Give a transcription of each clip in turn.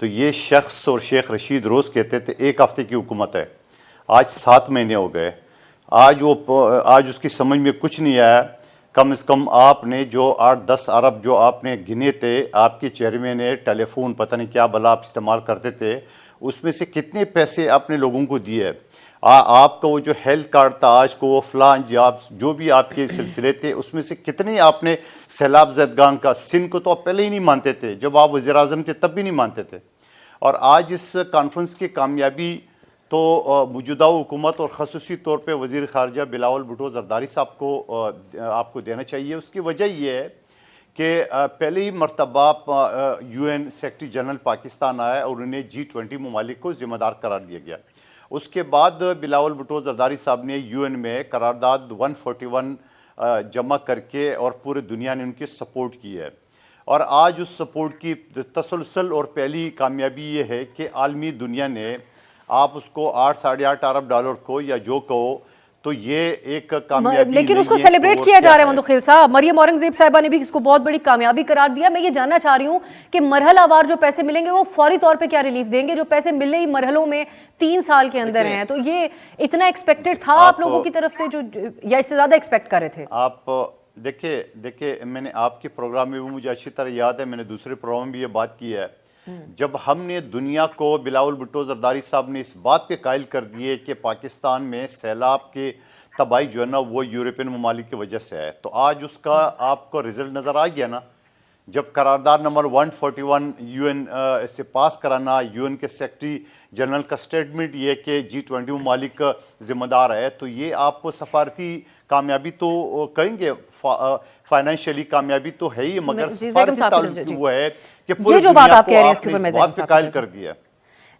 تو یہ شخص اور شیخ رشید روز کہتے تھے 1 ہفتے کی حکومت ہے، آج 7 مہینے ہو گئے، آج اس کی سمجھ میں کچھ نہیں آیا۔ کم از کم آپ نے جو 8-10 ارب جو آپ نے گنے تھے، آپ کے چیئرمین نے ٹیلی فون پتہ نہیں کیا بلا آپ استعمال کرتے تھے، اس میں سے کتنے پیسے آپ نے لوگوں کو دیے؟ آپ کا وہ جو ہیلتھ کارڈ تھا، آج کو وہ فلاں جو بھی آپ کے سلسلے تھے، اس میں سے کتنے آپ نے سیلاب زدگان کا؟ سندھ کو تو آپ پہلے ہی نہیں مانتے تھے، جب آپ وزیر اعظم تھے تب بھی نہیں مانتے تھے۔ اور آج اس کانفرنس کی کامیابی تو موجودہ حکومت اور خصوصی طور پہ وزیر خارجہ بلاول بھٹو زرداری صاحب کو آپ کو دینا چاہیے۔ اس کی وجہ یہ ہے کہ پہلی مرتبہ UN سیکرٹری جنرل پاکستان آیا اور انہیں G20 ممالک کو ذمہ دار قرار دیا گیا۔ اس کے بعد بلاول بھٹو زرداری صاحب نے UN میں قرارداد 141 جمع کر کے اور پورے دنیا نے ان کی سپورٹ کی ہے۔ اور آج اس سپورٹ کی تسلسل اور پہلی کامیابی یہ ہے کہ عالمی دنیا نے آپ اس کو 8-8.5 ارب ڈالر کو یا جو کہو تو یہ ایک کامیابی لیکن اس کو نہیں ہے سیلیبریٹ کیا جا رہا ہے مندوخیل صاحب۔ مریم اورنگزیب صاحبہ نے بھی اس کو بہت بڑی کامیابی قرار دیا۔ میں یہ جاننا چاہ رہی ہوں کہ مرحلہ وار جو پیسے ملیں گے وہ فوری طور پہ کیا ریلیف دیں گے؟ جو پیسے ملنے ہی مرحلوں میں 3 سال کے اندر ہیں، تو یہ اتنا ایکسپیکٹڈ تھا آپ لوگوں کی طرف سے جو یا اس سے زیادہ ایکسپیکٹ کر رہے تھے؟ آپ دیکھیں میں نے آپ کے پروگرام میں بھی مجھے اچھی طرح یاد ہے، میں نے دوسرے پروگرام میں بھی یہ بات کی ہے، جب ہم نے دنیا کو بلاول بھٹو زرداری صاحب نے اس بات پہ قائل کر دیے کہ پاکستان میں سیلاب کے تباہی جو ہے نا وہ یورپین ممالک کی وجہ سے ہے، تو آج اس کا آپ کو رزلٹ نظر آ گیا نا۔ جب قرارداد نمبر 141 UN سے پاس کرانا، UN کے سیکرٹری جنرل کا سٹیٹمنٹ یہ کہ G20 ممالک کا ذمہ دار ہے، تو یہ آپ کو سفارتی کامیابی تو کہیں گے، فائنینشیلی کامیابی تو ہے ہی، مگر سفارتی تعلق وہ ہے کہ پورے دنیا کو آپ نے اس بات پہ قائل کر دیا۔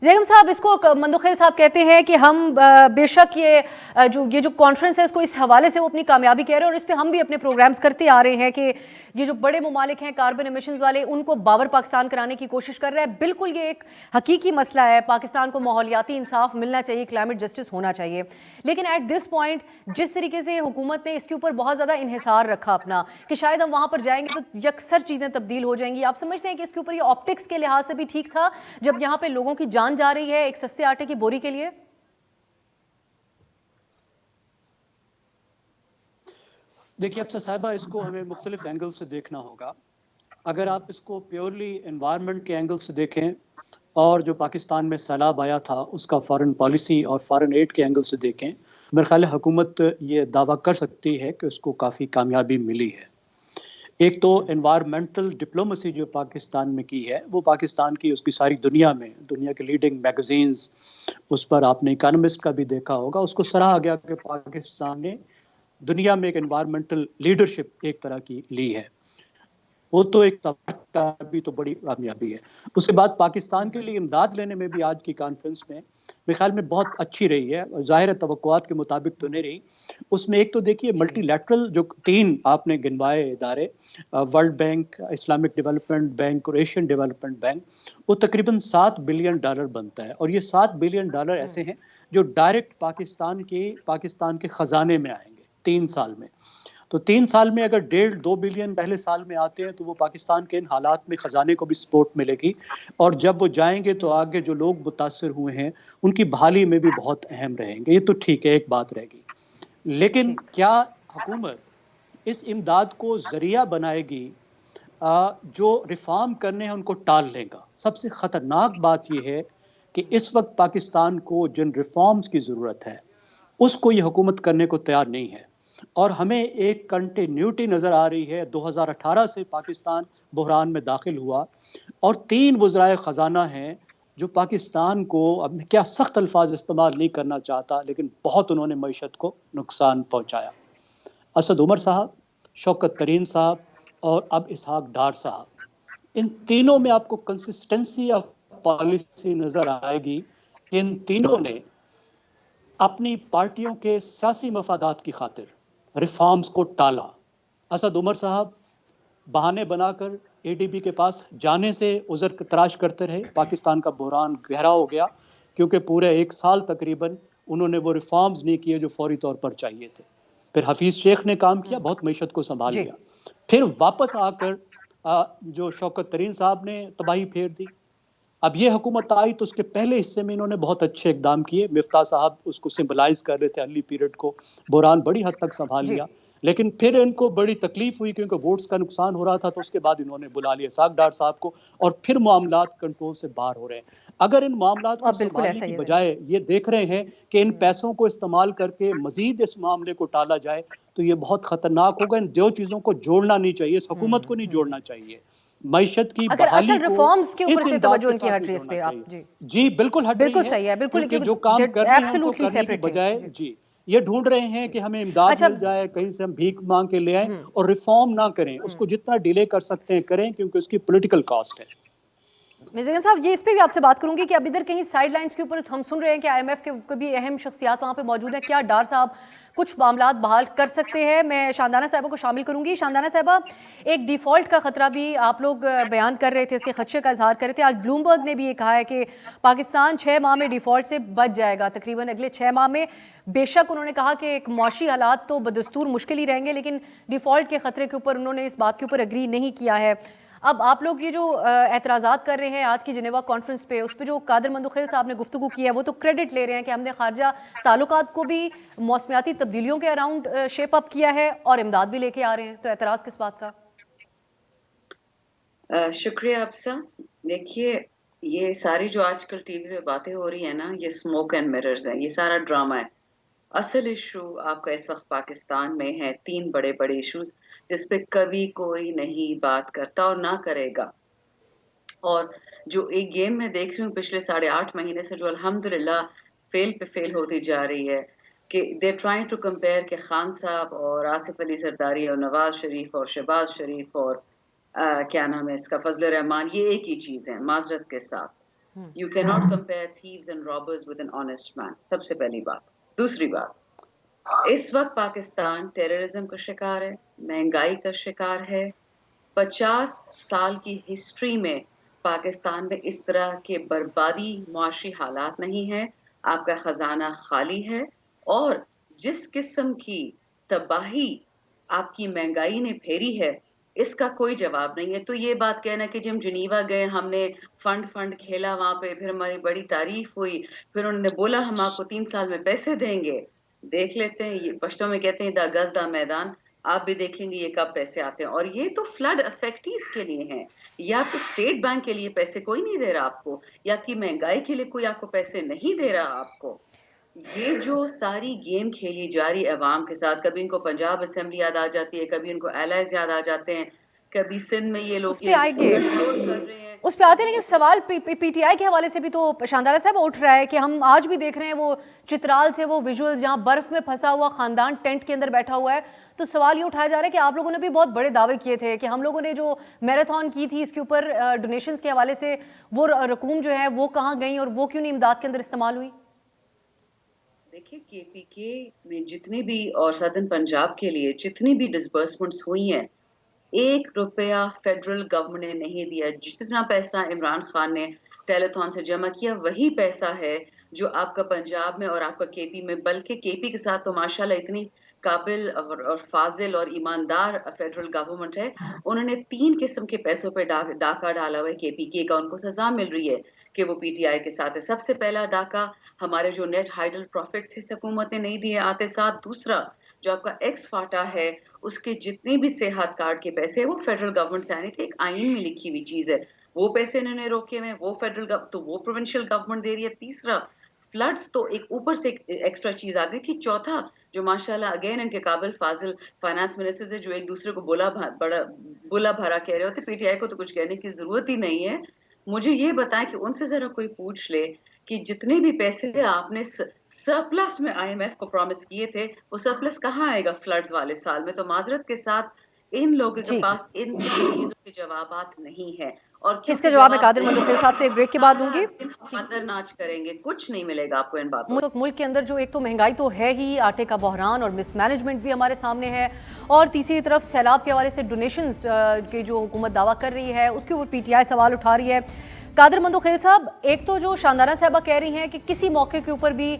زیغم صاحب، اس کو مندوخیل صاحب کہتے ہیں کہ ہم بے شک یہ جو کانفرنس ہے اس کو اس حوالے سے وہ اپنی کامیابی کہہ رہے ہیں، اور اس پہ ہم بھی اپنے پروگرامز کرتے آ رہے ہیں کہ یہ جو بڑے ممالک ہیں کاربن ایمیشنز والے، ان کو باور پاکستان کرانے کی کوشش کر رہا ہے۔ بالکل یہ ایک حقیقی مسئلہ ہے، پاکستان کو ماحولیاتی انصاف ملنا چاہیے، کلائمیٹ جسٹس ہونا چاہیے، لیکن ایٹ دس پوائنٹ جس طریقے سے حکومت نے اس کے اوپر بہت زیادہ انحصار رکھا اپنا کہ شاید ہم وہاں پر جائیں گے تو یکسر چیزیں تبدیل ہو جائیں گی، آپ سمجھتے ہیں کہ اس کے اوپر یہ آپٹکس کے لحاظ سے بھی ٹھیک تھا جب یہاں پہ لوگوں کی جان جا رہی ہے ایک سستے آٹے کی بوری کے لیے؟ دیکھیے افسر صاحبہ، اس کو ہمیں مختلف اینگل سے دیکھنا ہوگا۔ اگر آپ اس کو پیورلی انوائرمنٹ کے اینگل سے دیکھیں اور جو پاکستان میں سیلاب آیا تھا اس کا فارن پالیسی اور فارن ایڈ کے اینگل سے دیکھیں، میرے خیال ہے حکومت یہ دعویٰ کر سکتی ہے کہ اس کو کافی کامیابی ملی ہے۔ ایک تو انوائرمنٹل ڈپلومیسی جو پاکستان میں کی ہے، وہ پاکستان کی اس کی ساری دنیا میں، دنیا کے لیڈنگ میگزینز، اس پر آپ نے اکانومسٹ کا بھی دیکھا ہوگا، اس کو سراہا گیا کہ پاکستان نے دنیا میں ایک انوائرمنٹل لیڈرشپ ایک طرح کی لی ہے۔ وہ تو ایک کامیابی تو بڑی کامیابی ہے۔ اس کے بعد پاکستان کے لیے امداد لینے میں بھی آج کی کانفرنس میں میرے خیال میں بہت اچھی رہی ہے، ظاہر توقعات کے مطابق تو نہیں رہی۔ اس میں ایک تو دیکھیے ملٹی لیٹرل جو 3 آپ نے گنوائے ادارے، world bank, Islamic development bank اور ایشین ڈیولپمنٹ بینک، وہ تقریباً $7 بلین بنتا ہے، اور یہ $7 بلین ایسے ہیں جو ڈائریکٹ پاکستان کے خزانے میں آئیں گے 3 سال میں۔ تو 3 سال میں اگر 1.5-2 بلین پہلے سال میں آتے ہیں تو وہ پاکستان کے ان حالات میں خزانے کو بھی سپورٹ ملے گی، اور جب وہ جائیں گے تو آگے جو لوگ متاثر ہوئے ہیں ان کی بحالی میں بھی بہت اہم رہیں گے۔ یہ تو ٹھیک ہے، ایک بات رہے گی، لیکن کیا حکومت اس امداد کو ذریعہ بنائے گی جو ریفارم کرنے ہیں ان کو ٹال لے گا؟ سب سے خطرناک بات یہ ہے کہ اس وقت پاکستان کو جن ریفارمز کی ضرورت ہے اس کو یہ حکومت کرنے کو تیار نہیں ہے، اور ہمیں ایک کنٹینیوٹی نظر آ رہی ہے۔ 2018 سے پاکستان بحران میں داخل ہوا اور 3 وزرائے خزانہ ہیں جو پاکستان کو، اب میں کیا سخت الفاظ استعمال نہیں کرنا چاہتا لیکن بہت انہوں نے معیشت کو نقصان پہنچایا۔ اسد عمر صاحب، شوکت ترین صاحب اور اب اسحاق ڈار صاحب، ان تینوں میں آپ کو کنسسٹنسی آف پالیسی نظر آئے گی کہ ان تینوں نے اپنی پارٹیوں کے سیاسی مفادات کی خاطر ریفارمز کو ٹالا۔ اسد عمر صاحب بہانے بنا کر ADB کے پاس جانے سے عذر تراش کرتے رہے، پاکستان کا بحران گہرا ہو گیا کیونکہ پورے 1 سال تقریباً انہوں نے وہ ریفارمز نہیں کیے جو فوری طور پر چاہیے تھے۔ پھر حفیظ شیخ نے کام کیا، بہت معیشت کو سنبھال لیا، پھر واپس آ کر جو شوکت ترین صاحب نے تباہی پھیر دی، اب یہ حکومت آئی تو اس کے پہلے حصے میں انہوں نے بہت اچھے اقدام کیے. مفتاح صاحب اس کو سمبلائز کر رہے تھے ارلی پیریڈ کو, بحران بڑی حد تک سنبھال لیا. لیکن پھر ان کو بڑی تکلیف ہوئی کیونکہ ووٹس کا نقصان ہو رہا تھا, تو اس کے بعد انہوں نے بلا لیا اسحاق ڈار صاحب کو, اور پھر معاملات کنٹرول سے باہر ہو رہے ہیں. اگر ان معاملات کو سنبھالنے کی بجائے یہ دیکھ رہے ہیں کہ ان پیسوں کو استعمال کر کے مزید اس معاملے کو ٹالا جائے, تو یہ بہت خطرناک ہوگا. ان دو چیزوں کو جوڑنا نہیں چاہیے, اس حکومت کو نہیں جوڑنا چاہیے. معیشت کی بحالی کو ریفارمز کے اوپر اس سے امداد توجہ کے ان کی ساتھ ہٹ رہی ہے اس پہ آپ جی بالکل ہٹ رہی صحیح ہے, بالکل, کیونکہ جو کام کر رہے ہیں ان کو کرنے کی بجائے جی یہ ڈھونڈ رہے ہیں کہ ہمیں امداد مل جائے, کہیں سے ہم بھیک مانگ کے لے آئیں, اور ریفارم نہ کریں. اس کو جتنا ڈیلے کر سکتے ہیں کریں, کیونکہ اس کی پولیٹیکل کاسٹ ہے. مرزا صاحب یہ اس پہ بھی آپ سے بات کروں گی کہ اب ادھر کہیں سائیڈ لائنز کے اوپر ہم سن رہے ہیں کہ آئی ایم ایف کے بھی اہم شخصیات وہاں پہ موجود ہیں. کیا ڈار صاحب کچھ معاملات بحال کر سکتے ہیں؟ میں شاندانہ صاحبہ کو شامل کروں گی. شاندانہ صاحبہ, ایک ڈیفالٹ کا خطرہ بھی آپ لوگ بیان کر رہے تھے, اس کے خدشے کا اظہار کر رہے تھے. آج بلومبرگ نے بھی یہ کہا ہے کہ پاکستان 6 ماہ میں ڈیفالٹ سے بچ جائے گا, تقریباً اگلے 6 ماہ میں. بے شک انہوں نے کہا کہ ایک معاشی حالات تو بدستور مشکل ہی رہیں گے, لیکن ڈیفالٹ کے خطرے کے اوپر انہوں نے اس بات کے اوپر اگری نہیں کیا ہے. اب آپ لوگ یہ جو اعتراضات کر رہے ہیں آج کی جنیوا کانفرنس پہ, اس پہ جو قادر مندوخیل صاحب نے گفتگو کی ہے وہ تو کریڈٹ لے رہے ہیں کہ ہم نے خارجہ تعلقات کو بھی موسمیاتی تبدیلیوں کے اراؤنڈ شیپ اپ کیا ہے اور امداد بھی لے کے آ رہے ہیں. تو اعتراض کس بات کا؟ شکریہ افسا. دیکھیے یہ ساری جو آج کل ٹی وی پہ باتیں ہو رہی ہیں نا, یہ اسموک اینڈ مررز ہیں, یہ سارا ڈرامہ ہے. اصل ایشو آپ کا اس وقت پاکستان میں ہے 3 بڑے بڑے ایشوز جس پہ کبھی کوئی نہیں بات کرتا اور نہ کرے گا. اور جو ایک گیم میں دیکھ رہی ہوں پچھلے 8.5 مہینے سے جو الحمدللہ فیل پہ فیل ہوتی جا رہی ہے, کہ دے ٹرائنگ ٹو کمپیئر کہ خان صاحب اور آصف علی زرداری اور نواز شریف اور شہباز شریف اور کیا نام ہے اس کا, فضل الرحمان, یہ ایک ہی چیز ہے. معذرت کے ساتھ you can not compare thieves and robbers with an honest man. سب سے پہلی بات. دوسری بات, اس وقت پاکستان ٹیررزم کا شکار ہے, مہنگائی کا شکار ہے. 50 سال کی ہسٹری میں پاکستان میں اس طرح کے بربادی معاشی حالات نہیں ہیں. آپ کا خزانہ خالی ہے, اور جس قسم کی تباہی آپ کی مہنگائی نے پھیری ہے اس کا کوئی جواب نہیں ہے. تو یہ بات کہنا کہ جب ہم جنیوا گئے ہم نے فنڈ کھیلا وہاں پہ, پھر ہماری بڑی تعریف ہوئی, پھر انہوں نے بولا ہم آپ کو 3 سال میں پیسے دیں گے. دیکھ لیتے ہیں, یہ پشتوں میں کہتے ہیں دا گز دا میدان, آپ بھی دیکھیں گے یہ کب پیسے آتے ہیں. اور یہ تو فلڈ افیکٹیز کے لیے ہیں, یا تو اسٹیٹ بینک کے لیے پیسے کوئی نہیں دے رہا آپ کو, یا کہ مہنگائی کے لیے کوئی آپ کو پیسے نہیں دے رہا آپ کو. یہ جو ساری گیم کھیلی جا رہی عوام کے ساتھ, کبھی ان کو پنجاب اسمبلی یاد آ جاتی ہے, کبھی ان کو ایلائز یاد آ جاتے ہیں, کبھی سندھ میں یہ لوگ اس پہ آئیں گے, اس پہ آتے ہیں. لیکن سوال پی ٹی آئی کے حوالے سے بھی تو شاندانہ صاحب اٹھ رہا ہے کہ ہم آج بھی دیکھ رہے ہیں وہ چترال سے وہ ویژولز جہاں برف میں پھنسا ہوا خاندان ٹینٹ کے اندر بیٹھا ہوا ہے. تو سوال یہ اٹھایا جا رہا ہے کہ آپ لوگوں نے بھی بہت بڑے دعوے کیے تھے کہ ہم لوگوں نے جو میراتھن کی تھی اس کے اوپر ڈونیشنز کے حوالے سے, وہ رقوم جو ہے وہ کہاں گئیں اور وہ کیوں نہیں امداد کے اندر استعمال ہوئی؟ دیکھیے کے پی کے میں جتنی بھی اور سدرن پنجاب کے لیے جتنی بھی ڈسبرسمنٹس ہوئی ہیں, 1 روپیہ فیڈرل گورنمنٹ نے نہیں دیا. جتنا پیسہ عمران خان نے ٹیلیتھون سے جمع کیا وہی پیسہ ہے جو آپ کا پنجاب میں اور آپ کا کے پی میں, بلکہ کے پی کے ساتھ تو ماشاءاللہ اتنی قابل اور فاضل اور ایماندار فیڈرل گورنمنٹ ہے. انہوں نے 3 قسم کے پیسوں پہ ڈاکہ ڈالا ہوا ہے کے پی کے کا, ان کو سزا مل رہی ہے کہ وہ پی ٹی آئی کے ساتھ ہے. سب سے پہلا ڈاکہ ہمارے جو نیٹ ہائیڈل پروفٹ تھے حکومت نے نہیں دیے آتے ساتھ. دوسرا جو آپ کا ایکس فاٹا ہے اس کے جتنے بھی صحت کارڈ کے پیسے وہ فیڈرل گورنمنٹ سے آنے تھے, ایک آئین میں لکھی ہوئی چیز ہے, وہ پیسے انہوں نے روکے ہوئے, وہ تو وہ پروونشل گورنمنٹ دے رہی ہے. تیسرا فلڈز تو ایک اوپر سے ایکسٹرا چیز آ گئی تھی. چوتھا جو ماشاءاللہ اگین ان کے قابل فاضل فائنانس منسٹرز ہیں جو ایک دوسرے کو بولا بھرا کہہ رہے ہوتے, پی ٹی آئی کو تو کچھ کہنے کی ضرورت ہی نہیں ہے. مجھے یہ بتائیں کہ ان سے ذرا کوئی پوچھ لے کہ جتنے بھی پیسے آپ نے سرپلس میں آئی ایم ایف کو پرومس کیے تھے وہ سرپلس کہاں آئے گا فلڈز والے سال میں. تو معذرت کے ساتھ ان لوگوں کے پاس ان چیزوں کے جوابات نہیں ہیں. اور اس کے جواب میں قادر مندوخیل صاحب سے ایک بریک کے بعد دوں گی. اندر ناچ کریں گے, کچھ نہیں ملے گا آپ کو ان باتوں. ملک کے اندر جو ایک تو مہنگائی تو ہے ہی, آٹے کا بحران اور مس مینجمنٹ بھی ہمارے سامنے ہے, اور تیسری طرف سیلاب کے حوالے سے ڈونیشنز کے جو حکومت دعویٰ کر رہی ہے اس کے اوپر پی ٹی آئی سوال اٹھا رہی ہے. قادر مندوخیل صاحب, ایک تو جو شاندانہ صاحبہ کہہ رہی ہیں کہ کسی موقع کے اوپر بھی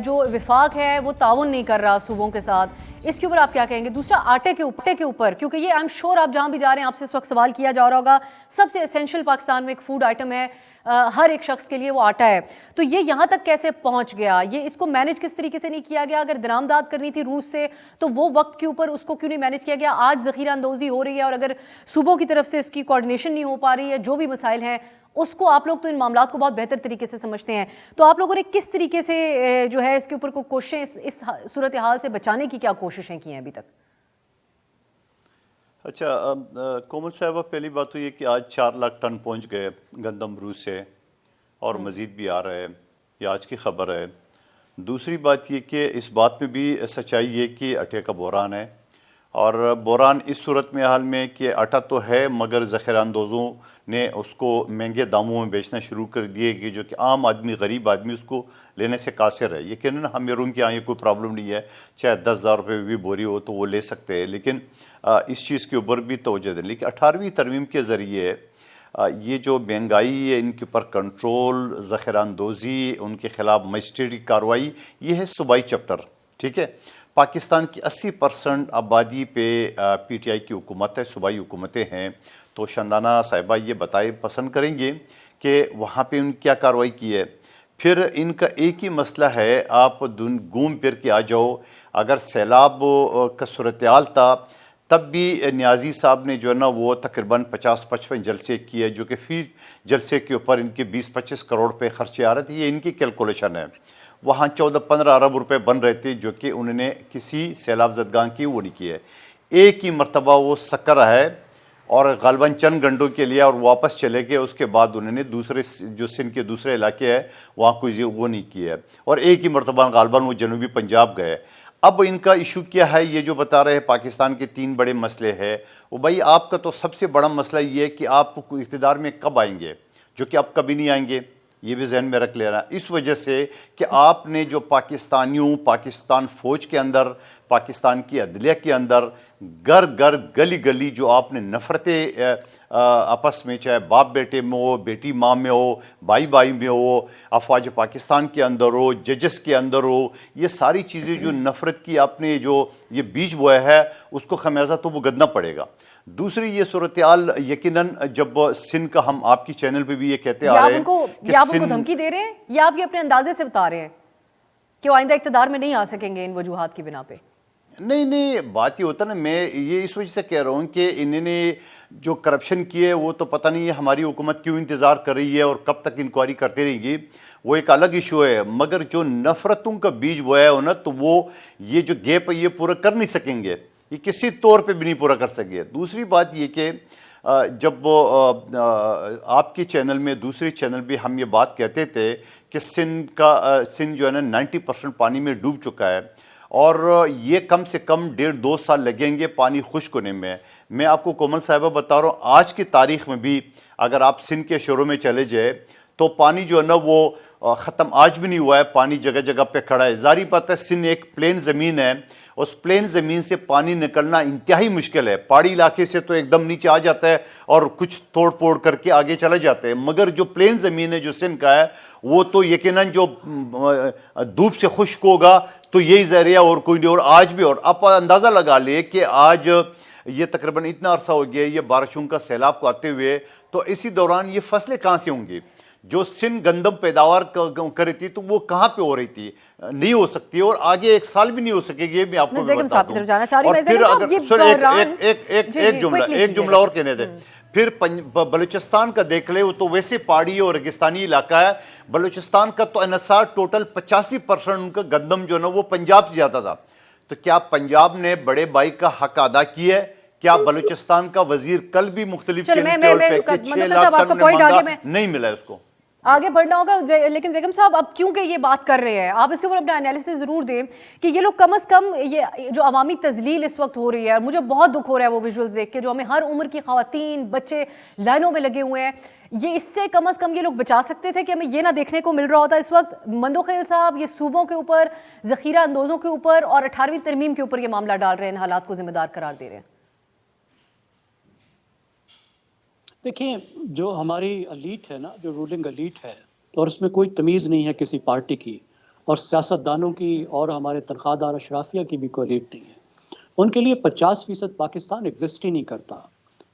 جو وفاق ہے وہ تعاون نہیں کر رہا صوبوں کے ساتھ, اس کے اوپر آپ کیا کہیں گے؟ دوسرا آٹے کے اوپر کیونکہ یہ آئی ایم شور آپ جہاں بھی جا رہے ہیں آپ سے اس وقت سوال کیا جا رہا ہوگا, سب سے اسینشل پاکستان میں ایک فوڈ آئٹم ہے, ہر ایک شخص کے لیے وہ آٹا ہے. تو یہ یہاں تک کیسے پہنچ گیا؟ یہ اس کو مینیج کس طریقے سے نہیں کیا گیا؟ اگر درآمدات کرنی تھی روس سے تو وہ وقت کے اوپر اس کو کیوں نہیں مینیج کیا گیا؟ آج ذخیرہ اندوزی ہو رہی ہے اور اگر صوبوں کی طرف سے اس کی کوارڈینیشن نہیں ہو پا رہی ہے، جو بھی مسائل ہیں اس کو آپ لوگ تو ان معاملات کو بہت بہتر طریقے سے سمجھتے ہیں، تو آپ لوگوں نے کس طریقے سے جو ہے اس کے اوپر کوئی کوششیں اس صورتحال سے بچانے کی کیا کوششیں کی ہیں ابھی تک؟ اچھا کومل صاحبہ، پہلی بات تو یہ کہ آج 4 لاکھ ٹن پہنچ گئے گندم روس سے اور مزید بھی آ رہا ہے، یہ آج کی خبر ہے. دوسری بات یہ کہ اس بات میں بھی سچائی یہ کہ آٹے کا بحران ہے، اور بحران اس صورت میں حال میں کہ آٹا تو ہے مگر ذخیرہ اندوزوں نے اس کو مہنگے داموں میں بیچنا شروع کر دیے کہ جو کہ عام آدمی، غریب آدمی اس کو لینے سے قاصر ہے. یقیناً ہمیرون کے یہاں یہ کوئی پرابلم نہیں ہے، چاہے 10,000 روپے بھی بوری ہو تو وہ لے سکتے ہیں، لیکن اس چیز کے اوپر بھی توجہ دیں. لیکن 18ویں ترمیم کے ذریعے یہ جو مہنگائی ہے، ان کے اوپر کنٹرول، ذخیرہ اندوزی، ان کے خلاف مجسٹریٹی کارروائی، یہ ہے صوبائی چیپٹر. ٹھیک ہے، پاکستان کی 80% آبادی پہ پی ٹی آئی کی حکومت ہے، صوبائی حکومتیں ہیں. تو شندانہ صاحبہ یہ بتائے پسند کریں گے کہ وہاں پہ ان کیا کارروائی کی ہے. پھر ان کا ایک ہی مسئلہ ہے، آپ گھوم پھر کے آ جاؤ، اگر سیلاب کا صورتحال تھا تب بھی نیازی صاحب نے جو ہے نا وہ تقریباً 50-55 جلسے کیے، جو کہ فی جلسے کے اوپر ان کے 20-25 کروڑ پہ خرچے آ رہے تھے. یہ ان کی کیلکولیشن ہے. وہاں 14-15 ارب روپے بن رہے تھے جو کہ انہوں نے کسی سیلاب زدگاں کی وہ نہیں کی ہے. ایک ہی مرتبہ وہ سکر ہے اور غالباً چند گھنٹوں کے لیے اور واپس چلے گئے. اس کے بعد انہوں نے دوسرے جو سندھ کے دوسرے علاقے ہیں وہاں کوئی وہ نہیں کیا ہے، اور ایک ہی مرتبہ غالباً وہ جنوبی پنجاب گئے. اب ان کا ایشو کیا ہے؟ یہ جو بتا رہے ہیں پاکستان کے 3 بڑے مسئلے ہیں، وہ بھائی آپ کا تو سب سے بڑا مسئلہ یہ ہے کہ آپ اقتدار میں کب آئیں گے، جو کہ اب کبھی نہیں آئیں گے. یہ بھی ذہن میں رکھ لینا. اس وجہ سے کہ آپ نے جو پاکستانیوں، پاکستان فوج کے اندر، پاکستان کی عدلیہ کے اندر گھر گھر گلی گلی جو آپ نے نفرتیں آپس میں، چاہے باپ بیٹے میں ہو، بیٹی ماں میں ہو، بھائی بھائی میں ہو، افواج پاکستان کے اندر ہو، ججز کے اندر ہو، یہ ساری چیزیں جو نفرت کی آپ نے جو یہ بیج بویا ہے اس کو خمیازہ تو بھگتنا پڑے گا. دوسری یہ صورتحال یقیناً جب سندھ کا، ہم آپ کی چینل پہ بھی یہ کہتے آ رہے ہیں کہ آپ ان کو دھمکی دے رہے ہیں یا آپ یہ اپنے اندازے سے بتا رہے ہیں کہ وہ آئندہ اقتدار میں نہیں آ سکیں گے ان وجوہات کی بنا پہ؟ نہیں، بات یہ ہوتا نا، میں یہ اس وجہ سے کہہ رہا ہوں کہ انہوں نے جو کرپشن کی ہے وہ تو پتہ نہیں ہے ہماری حکومت کیوں انتظار کر رہی ہے اور کب تک انکوائری کرتے رہے گی، وہ ایک الگ ایشو ہے. مگر جو نفرتوں کا بیج بویا ہے نا، تو وہ یہ جو گیپ ہے یہ پورا کر نہیں سکیں گے، یہ کسی طور پہ بھی نہیں پورا کر سکے. دوسری بات یہ کہ جب آپ کے چینل میں، دوسری چینل بھی ہم یہ بات کہتے تھے کہ سندھ جو ہے نا 90% پانی میں ڈوب چکا ہے اور یہ کم سے کم 1.5-2 سال لگیں گے پانی خشک ہونے میں. میں آپ کو کومل صاحبہ بتا رہا ہوں، آج کی تاریخ میں بھی اگر آپ سندھ کے شہروں میں چلے جائے تو پانی جو ہے نا وہ ختم آج بھی نہیں ہوا ہے، پانی جگہ جگہ پہ کھڑا ہے. ظاہری بات ہے سندھ ایک پلین زمین ہے، اس پلین زمین سے پانی نکلنا انتہائی مشکل ہے. پہاڑی علاقے سے تو ایک دم نیچے آ جاتا ہے اور کچھ توڑ پھوڑ کر کے آگے چلے جاتے ہیں، مگر جو پلین زمین ہے جو سندھ کا ہے وہ تو یقیناً جو دھوپ سے خشک ہوگا تو یہی ذریعہ اور کوئی نہیں. اور آج بھی، اور آپ اندازہ لگا لیں کہ آج یہ تقریباً اتنا عرصہ ہو گیا یہ بارشوں کا سیلاب کو آتے ہوئے، تو اسی دوران یہ فصلیں کہاں سے ہوں گی؟ جو سندھ گندم پیداوار کری تھی تو وہ کہاں پہ ہو رہی تھی؟ نہیں ہو سکتی، اور آگے 1 سال بھی نہیں ہو سکے گی. یہ میں آپ کو بتا دوں. اور پھر اگر ایک جملہ اور کہنے دیں، پھر بلوچستان کا دیکھ لے، وہ تو ویسے پہاڑی اور ریگستانی علاقہ ہے. بلوچستان کا تو انحصار ٹوٹل 85% ان کا گندم جو ہے نا وہ پنجاب سے جاتا تھا. تو کیا پنجاب نے بڑے بھائی کا حق ادا کیا ہے؟ کیا بلوچستان کا وزیر کل بھی مختلف 6 لاکھ ٹن مانگا، نہیں ملا اس کو؟ آگے بڑھنا ہوگا. لیکن زیگم صاحب اب کیونکہ یہ بات کر رہے ہیں، آپ اس کے اوپر اپنا انالیسس ضرور دیں کہ یہ لوگ کم از کم یہ جو عوامی تذلیل اس وقت ہو رہی ہے، مجھے بہت دکھ ہو رہا ہے وہ ویژولز دیکھ کے، جو ہمیں ہر عمر کی خواتین، بچے لائنوں میں لگے ہوئے ہیں، یہ اس سے کم از کم یہ لوگ بچا سکتے تھے کہ ہمیں یہ نہ دیکھنے کو مل رہا ہوتا اس وقت. مندوخیل صاحب یہ صوبوں کے اوپر، ذخیرہ اندوزوں کے اوپر اور 18ویں ترمیم کے اوپر یہ معاملہ ڈال رہے ہیں، حالات کو ذمہ دار قرار دے رہے ہیں. دیکھیں، جو ہماری الیٹ ہے نا، جو رولنگ الیٹ ہے، اور اس میں کوئی تمیز نہیں ہے کسی پارٹی کی، اور سیاستدانوں کی اور ہمارے تنخواہ دار اشرافیہ کی بھی کوئی الیٹ نہیں ہے. ان کے لیے 50% پاکستان ایگزسٹ ہی نہیں کرتا.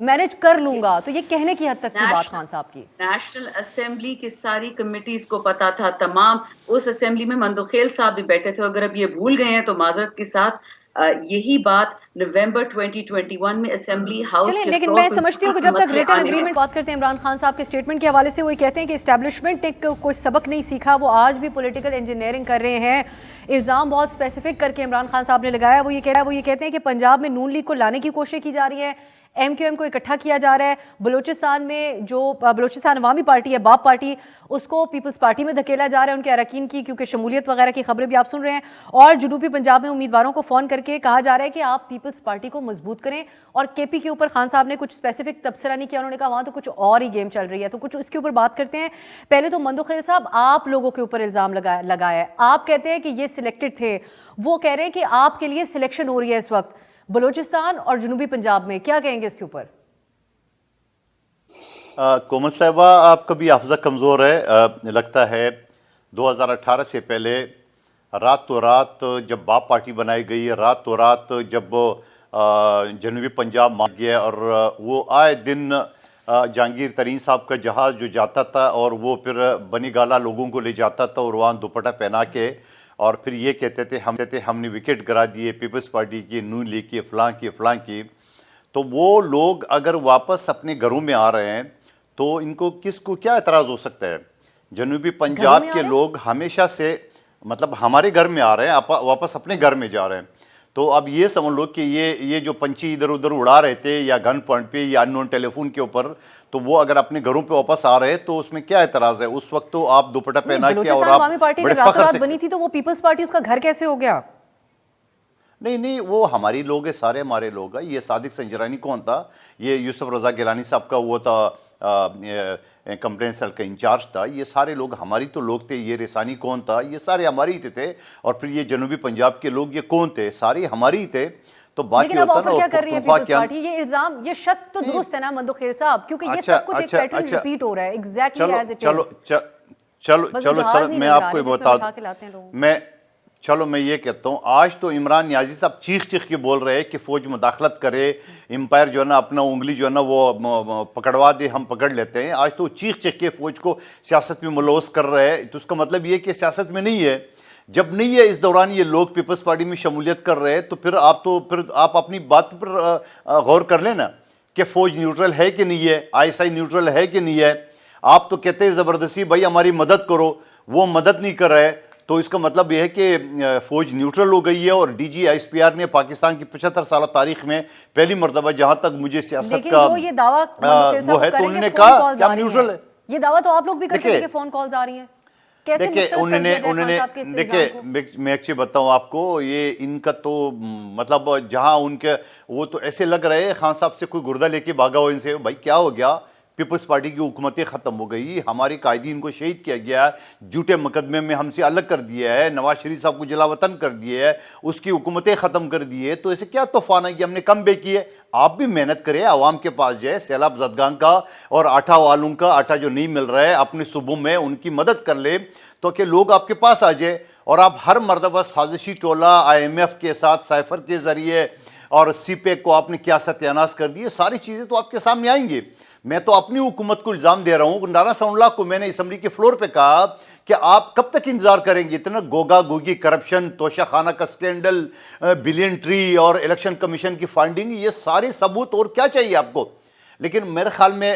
مینج کر لوں گا، تو یہ کہنے کی حد تک کی بات خان صاحب کی. نیشنل اسمبلی کی ساری کمیٹیز کو پتا تھا، تمام اس اسمبلی میں مندوخیل صاحب بھی بیٹھے تھے. اگر اب یہ بھول گئے ہیں تو معذرت کے ساتھ یہی بات نومبر 2021 میں اسمبلی ہاؤس چلیں، کے لیکن فلور میں پر سمجھتی ہوں کہ جب تک مسئلے ریٹن آنے اگریمنٹ بات کرتے ہیں عمران خان صاحب کے اسٹیٹمنٹ کے حوالے سے، وہ کہتے ہیں کہ اسٹیبلشمنٹ ایک کوئی سبق نہیں سیکھا، وہ آج بھی پولیٹیکل انجینئرنگ کر رہے ہیں. الزام بہت اسپیسیفک کر کے عمران خان صاحب نے لگایا. وہ یہ کہتے ہیں کہ پنجاب میں نون لیگ کو لانے کی کوشش کی جا رہی ہے، ایم کیو ایم کو اکٹھا کیا جا رہا ہے. بلوچستان میں جو بلوچستان عوامی پارٹی ہے، باپ پارٹی، اس کو پیپلز پارٹی میں دھکیلا جا رہا ہے ان کے اراکین کی، کیونکہ شمولیت وغیرہ کی خبریں بھی آپ سن رہے ہیں. اور جنوبی پنجاب میں امیدواروں کو فون کر کے کہا جا رہا ہے کہ آپ پیپلز پارٹی کو مضبوط کریں. اور کے پی کے اوپر خان صاحب نے کچھ اسپیسیفک تبصرہ نہیں کیا، انہوں نے کہا وہاں تو کچھ اور ہی گیم چل رہی ہے. تو کچھ اس کے اوپر بات کرتے ہیں. پہلے تو مندوخیل صاحب، آپ لوگوں کے اوپر الزام لگایا ہے، آپ کہتے ہیں کہ یہ سلیکٹڈ تھے، وہ کہہ رہے ہیں کہ آپ کے لیے سلیکشن ہو رہی ہے اس وقت بلوچستان اور جنوبی پنجاب میں. کیا کہیں گے اس کے اوپر؟ کومل صاحبہ، آپ کا بھی حافظہ کمزور ہے لگتا ہے. 2018 سے پہلے رات تو رات جب باپ پارٹی بنائی گئی، رات تو رات جب جنوبی پنجاب مان گیا، اور وہ آئے دن جہانگیر ترین صاحب کا جہاز جو جاتا تھا اور وہ پھر بنی گالا لوگوں کو لے جاتا تھا اور وہاں دوپٹہ پہنا کے، اور پھر یہ کہتے تھے ہم نے وکٹ گرا دیے پیپلز پارٹی کی، نون لیگ کی، فلاں کی. تو وہ لوگ اگر واپس اپنے گھروں میں آ رہے ہیں تو ان کو کس کو کیا اعتراض ہو سکتا ہے؟ جنوبی پنجاب کے لوگ ہمیشہ سے مطلب ہمارے گھر میں آ رہے ہیں، واپس اپنے گھر میں جا رہے ہیں. تو اب یہ سمجھ لو کہ یہ جو پنچھی ادھر ادھر اڑا رہے تھے یا گن پوائنٹ پہ یا ان نون ٹیلی فون کے اوپر، تو وہ اگر اپنے گھروں پہ واپس آ رہے ہیں تو اس میں کیا اعتراض ہے؟ اس وقت تو آپ دوپٹہ پہنا کے اور آپ بڑے فخر سے بنی تھی، تو وہ پیپلز پارٹی اس کا گھر کیسے ہو گیا؟ نہیں، وہ ہماری لوگ ہیں، سارے ہمارے لوگ ہیں. یہ صادق سنجرانی کون تھا؟ یہ یوسف رضا گیلانی صاحب کا وہ تھا کمپلین سیل کا انچارج تھا. یہ سارے لوگ ہماری تو لوگ تھے. یہ رسانی کون تھا؟ یہ سارے ہماری ہی تھے. اور پھر یہ جنوبی پنجاب کے لوگ یہ کون تھے؟ سارے ہماری ہی تھے. تو بات یہ ہوتا نا، کیا کر رہی ہے پیپلز پارٹی؟ یہ الزام، یہ شک تو درست ہے نا مندوخیل صاحب، کیونکہ یہ سب کچھ ایک پیٹرن ریپیٹ ہو رہا ہے ایگزیکٹلی ایز اٹ از. چلو میں آپ کو بتا دوں. چلو میں یہ کہتا ہوں، آج تو عمران نیازی صاحب چیخ کے بول رہے ہیں کہ فوج مداخلت کرے، امپائر جو ہے نا اپنا انگلی جو ہے نا وہ پکڑوا دے، ہم پکڑ لیتے ہیں. آج تو چیخ کے فوج کو سیاست میں ملوث کر رہے ہیں. تو اس کا مطلب یہ کہ سیاست میں نہیں ہے. جب نہیں ہے اس دوران یہ لوگ پیپلز پارٹی میں شمولیت کر رہے ہیں، تو پھر آپ اپنی بات پر غور کر لیں نا کہ فوج نیوٹرل ہے کہ نہیں ہے، ISI نیوٹرل ہے کہ نہیں ہے. آپ تو کہتے ہیں زبردستی بھائی ہماری مدد کرو، وہ مدد نہیں کر رہے. تو اس کا مطلب یہ ہے کہ فوج نیوٹرل ہو گئی ہے. اور ڈی جی ISPR نے پاکستان کی 75 سالہ تاریخ میں پہلی مرتبہ جہاں تک مجھے سیاست کا یہ دعویٰ وہ ہے، تو انہوں نے کہا کہ ہم نیوٹرل ہے. یہ دعویٰ تو آپ لوگ بھی کرتے ہیں کہ فون کالز آ رہی ہیں. دیکھیں انہوں نے دیکھیں میں ایک چیز بتاؤں آپ کو، یہ ان کا تو مطلب جہاں ان کے وہ تو ایسے لگ رہے خان صاحب سے کوئی گردہ لے کے بھاگا ہو ان سے. بھائی کیا ہو گیا؟ پیپلز پارٹی کی حکومتیں ختم ہو گئی، ہمارے قائدین کو شہید کیا گیا، جھوٹے مقدمے میں ہم سے الگ کر دیا ہے، نواز شریف صاحب کو جلا وطن کر دیا ہے، اس کی حکومتیں ختم کر دی ہے. تو ایسے کیا طوفان ہے کہ ہم نے کم بے کی ہے؟ آپ بھی محنت کریں، عوام کے پاس جائے، سیلاب زدگان کا اور آٹا والوں کا آٹا جو نہیں مل رہا ہے اپنے صوبوں میں ان کی مدد کر لے تو کہ لوگ آپ کے پاس آ جائے. اور آپ ہر مرتبہ سازشی ٹولہ IMF کے ساتھ سائفر کے ذریعے اور سی پیک کو آپ نے کیا ستیاناش کر دی. ساری چیزیں تو آپ کے سامنے آئیں گی. میں تو اپنی حکومت کو الزام دے رہا ہوں. رانا ثناء اللہ کو میں نے اسمبلی کے فلور پہ کہا کہ آپ کب تک انتظار کریں گے؟ اتنا گوگا گوگی کرپشن، توشہ خانہ کا سکینڈل، بلین ٹری اور الیکشن کمیشن کی فنڈنگ، یہ سارے ثبوت اور کیا چاہیے آپ کو؟ لیکن میرے خیال میں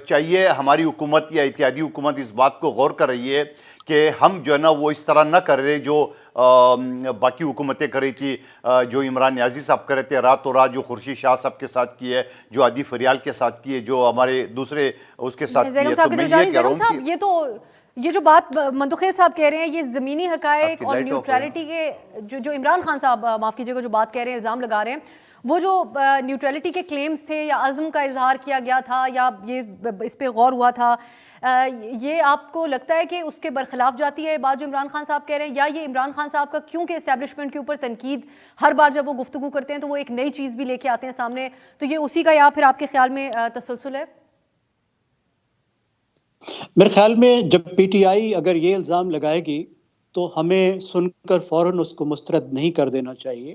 چاہیے ہماری حکومت یا اتحادی حکومت اس بات کو غور کر رہی ہے کہ ہم جو ہے نا وہ اس طرح نہ کر رہے جو باقی حکومتیں کر رہی تھی، جو عمران نیازی صاحب کر رہے تھے رات و رات، جو خورشید شاہ صاحب کے ساتھ کی ہے، جو عادی فریال کے ساتھ کی ہے، جو ہمارے دوسرے اس کے ساتھ کی ہے. تو میں یہ کہہ رہا ہوں کہ یہ جو بات مندوخیل صاحب کہہ رہے ہیں، یہ زمینی حقائق اور نیوٹرلٹی کے جو عمران خان صاحب معاف کیجیے گا جو بات کہہ رہے ہیں، الزام لگا رہے ہیں، وہ جو نیوٹرلٹی کے کلیمز تھے یا عزم کا اظہار کیا گیا تھا یا یہ اس پہ غور ہوا تھا، یہ آپ کو لگتا ہے کہ اس کے برخلاف جاتی ہے بات جو عمران خان صاحب کہہ رہے ہیں، یا یہ عمران خان صاحب کا کیونکہ اسٹیبلشمنٹ کے اوپر تنقید ہر بار جب وہ گفتگو کرتے ہیں تو وہ ایک نئی چیز بھی لے کے آتے ہیں سامنے، تو یہ اسی کا یا پھر آپ کے خیال میں تسلسل ہے؟ میرے خیال میں جب PTI اگر یہ الزام لگائے گی تو ہمیں سن کر فوراً اس کو مسترد نہیں کر دینا چاہیے.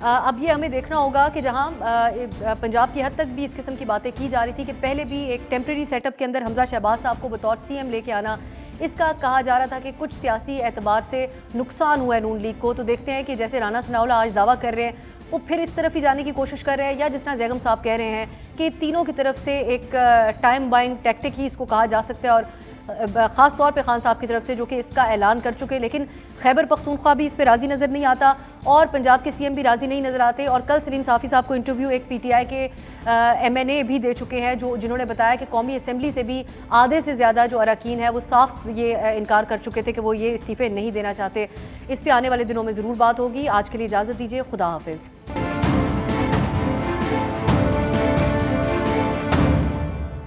اب یہ ہمیں دیکھنا ہوگا کہ جہاں پنجاب کی حد تک بھی اس قسم کی باتیں کی جا رہی تھی کہ پہلے بھی ایک ٹیمپریری سیٹ اپ کے اندر حمزہ شہباز صاحب کو بطور سی ایم لے کے آنا، اس کا کہا جا رہا تھا کہ کچھ سیاسی اعتبار سے نقصان ہوا ہے نون لیگ کو، تو دیکھتے ہیں کہ جیسے رانا ثناءاللہ آج دعویٰ کر رہے ہیں وہ پھر اس طرف ہی جانے کی کوشش کر رہے ہیں، یا جس طرح زیغم صاحب کہہ رہے ہیں کہ تینوں کی طرف سے ایک ٹائم بائنگ ٹیکٹک ہی اس کو کہا جا سکتا ہے، اور خاص طور پہ خان صاحب کی طرف سے جو کہ اس کا اعلان کر چکے، لیکن خیبر پختونخوا بھی اس پہ راضی نظر نہیں آتا اور پنجاب کے سی ایم بھی راضی نہیں نظر آتے، اور کل سلیم صافی صاحب کو انٹرویو ایک پی ٹی آئی کے ایم این اے بھی دے چکے ہیں جنہوں نے بتایا کہ قومی اسمبلی سے بھی آدھے سے زیادہ جو اراکین ہیں وہ صاف یہ انکار کر چکے تھے کہ وہ یہ استعفے نہیں دینا چاہتے۔ اس پہ آنے والے دنوں میں ضرور بات ہوگی۔ آج کے لیے اجازت دیجیے، خدا حافظ۔